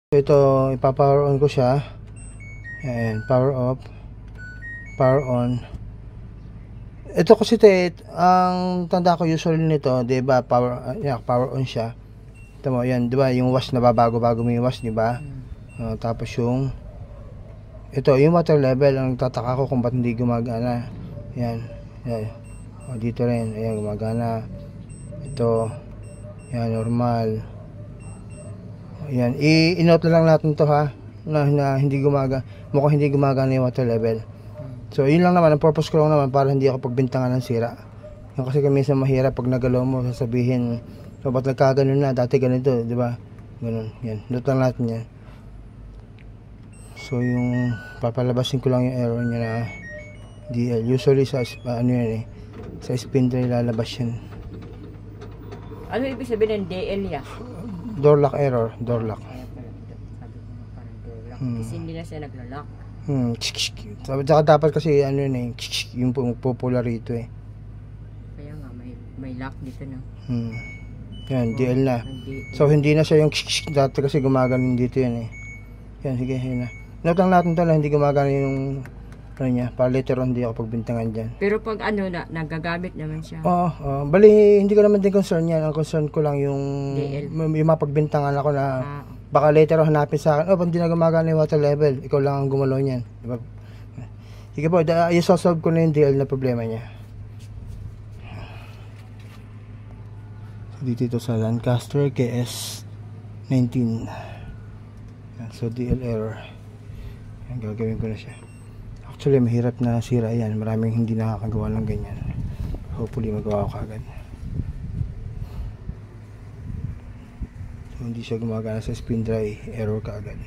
Ito, ipa-power on ko siya. Ayan, power off, power on. Ito kasi ang tanda ko usually nito, 'di ba, power on siya. Ito mo, 'yan, 'di ba, yung wash na bago mo yung wash, 'di ba? Tapos yung water level, ang tataka ko kung ba't hindi gumagana. Yan. Yan. Dito rin, ayan, gumagana. Ito, yan, normal. Ayan, i-note na lang natin to, ha, na hindi mukhang hindi gumagana yung water level. So yun lang naman, ang purpose ko lang naman para hindi ako pagbintangan ng sira. Yung kasi minsan mahirap pag nagalaw mo, sasabihin, so ba't nagkaganon na, dati ganito, di ba? Ganun, yan, note lang natin yan. So yung papalabasin ko lang yung error niya na DL. Usually sa sa spin tray lalabas yan. Ano ibig sabihin ng DL ya? Door lock error, door lock. Kasi hindi na siya naglo-lock. Saka dapat kasi yung pupula rito eh. Kaya nga may lock dito na. Yan, DL na. So hindi na siya yung dati kasi gumagano dito yan eh. Yan, sige, yun na. Note lang natin to na hindi gumagano yung niya, para later on hindi ako pagbintangan dyan. Pero pag nagagamit naman siya. Oo, bali hindi ko naman din concern yan. Ang concern ko lang yung mapagbintangan ako na baka later on hanapin sa akin, pag hindi na gumagana yung water level, ikaw lang ang gumalaw niyan, diba? Sige po, i-solve ko na yung DL na problema niya. So dito ito sa Lancaster KS19. So DL error. Yan, gagawin ko na siya. Actually, mahirap na sira yan. Maraming hindi nakakagawa ng ganyan. Hopefully, magawa ko agad. So, hindi siya gumagana sa spin dry. Error ka agad.